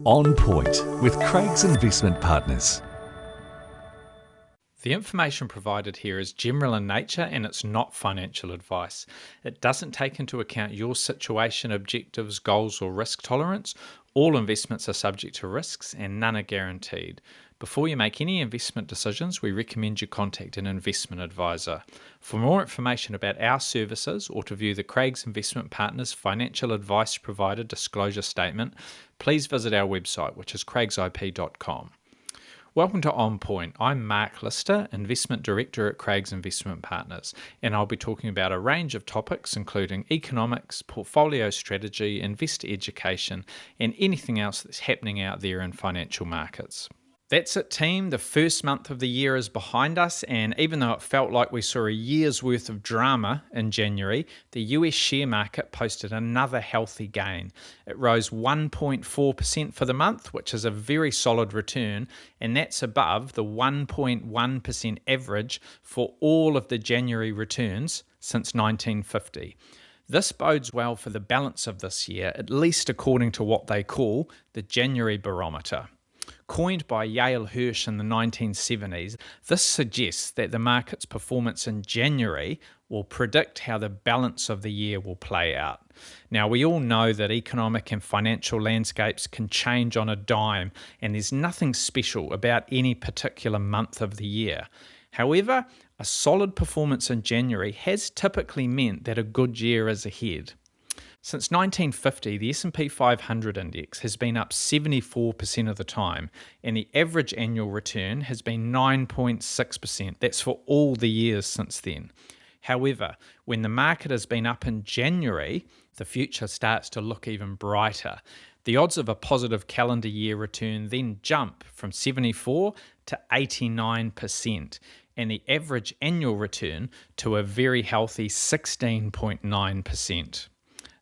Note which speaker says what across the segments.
Speaker 1: On Point with Craig's Investment Partners.
Speaker 2: The information provided here is general in nature and it's not financial advice. It doesn't take into account your situation, objectives, goals, or risk tolerance. All investments are subject to risks and none are guaranteed. Before you make any investment decisions, we recommend you contact an investment advisor. For more information about our services or to view the Craig's Investment Partners Financial Advice Provider Disclosure Statement, please visit our website, which is craigsip.com. Welcome to On Point. I'm Mark Lister, Investment Director at Craig's Investment Partners, and I'll be talking about a range of topics including economics, portfolio strategy, investor education, and anything else that's happening out there in financial markets. That's it, team. The first month of the year is behind us, and even though it felt like we saw a year's worth of drama in January, the US share market posted another healthy gain. It rose 1.4% for the month, which is a very solid return, and that's above the 1.1% average for all of the January returns since 1950. This bodes well for the balance of this year, at least according to what they call the January Barometer. Coined by Yale Hirsch in the 1970s, this suggests that the market's performance in January will predict how the balance of the year will play out. Now, we all know that economic and financial landscapes can change on a dime, and there's nothing special about any particular month of the year. However, a solid performance in January has typically meant that a good year is ahead. Since 1950, the S&P 500 index has been up 74% of the time, and the average annual return has been 9.6%. That's for all the years since then. However, when the market has been up in January, the future starts to look even brighter. The odds of a positive calendar year return then jump from 74 to 89%, and the average annual return to a very healthy 16.9%.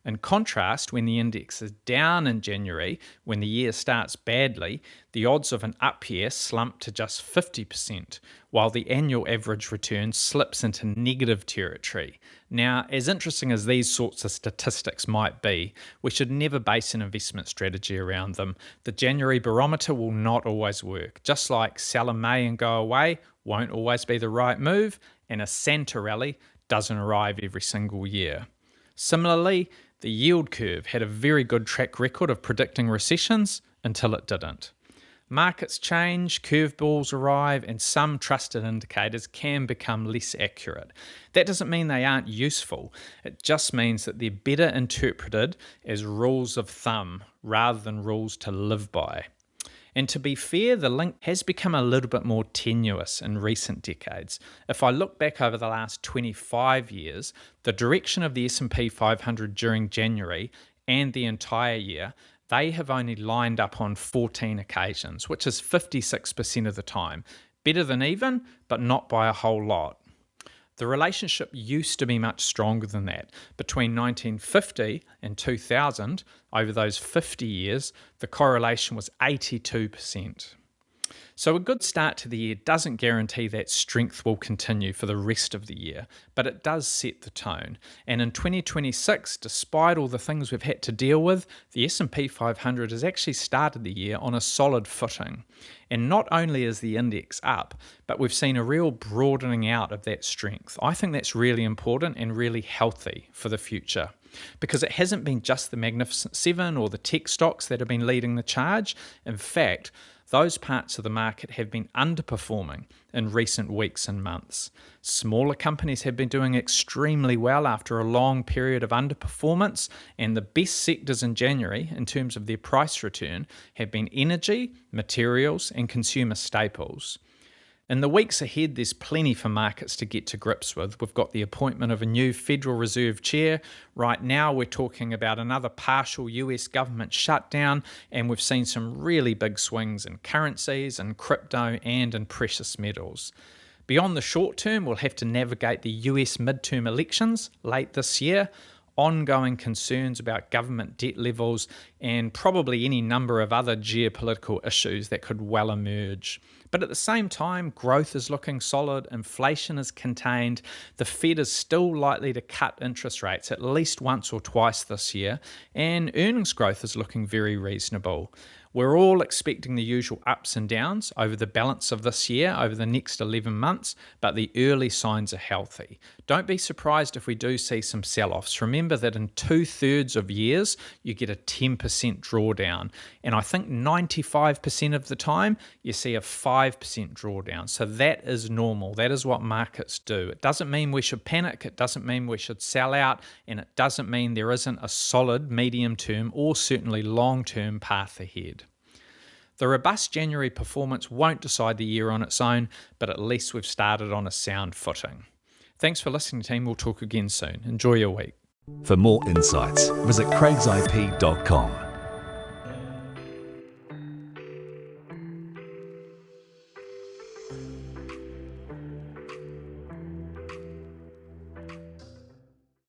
Speaker 2: In contrast, when the index is down in January, when the year starts badly, the odds of an up year slump to just 50%, while the annual average return slips into negative territory. Now, as interesting as these sorts of statistics might be, we should never base an investment strategy around them. The January Barometer will not always work. Just like sell in May and go away won't always be the right move, and a Santa rally doesn't arrive every single year. Similarly, the yield curve had a very good track record of predicting recessions until it didn't. Markets change, curveballs arrive, and some trusted indicators can become less accurate. That doesn't mean they aren't useful. It just means that they're better interpreted as rules of thumb rather than rules to live by. And to be fair, the link has become a little bit more tenuous in recent decades. If I look back over the last 25 years, the direction of the S&P 500 during January and the entire year, they have only lined up on 14 occasions, which is 56% of the time. Better than even, but not by a whole lot. The relationship used to be much stronger than that. Between 1950 and 2000, over those 50 years, the correlation was 82%. So a good start to the year doesn't guarantee that strength will continue for the rest of the year, but it does set the tone. And in 2026, despite all the things we've had to deal with, the S&P 500 has actually started the year on a solid footing. And not only is the index up, but we've seen a real broadening out of that strength. I think that's really important and really healthy for the future, because it hasn't been just the Magnificent Seven or the tech stocks that have been leading the charge. In fact, those parts of the market have been underperforming in recent weeks and months. Smaller companies have been doing extremely well after a long period of underperformance, and the best sectors in January in terms of their price return have been energy, materials, and consumer staples. In the weeks ahead, there's plenty for markets to get to grips with. We've got the appointment of a new Federal Reserve chair. Right now, we're talking about another partial US government shutdown, and we've seen some really big swings in currencies, in crypto, and in precious metals. Beyond the short term, we'll have to navigate the US midterm elections late this year. ongoing concerns about government debt levels, and probably any number of other geopolitical issues that could well emerge. But at the same time, growth is looking solid, inflation is contained, the Fed is still likely to cut interest rates at least once or twice this year, and earnings growth is looking very reasonable. We're all expecting the usual ups and downs over the balance of this year, over the next 11 months, but the early signs are healthy. Don't be surprised if we do see some sell-offs. Remember that in 2/3 of years, you get a 10% drawdown. And I think 95% of the time, you see a 5% drawdown. So that is normal. That is what markets do. It doesn't mean we should panic. It doesn't mean we should sell out. And it doesn't mean there isn't a solid medium-term or certainly long-term path ahead. The robust January performance won't decide the year on its own, but at least we've started on a sound footing. Thanks for listening, team. We'll talk again soon. Enjoy your week.
Speaker 1: For more insights, visit craigsip.com.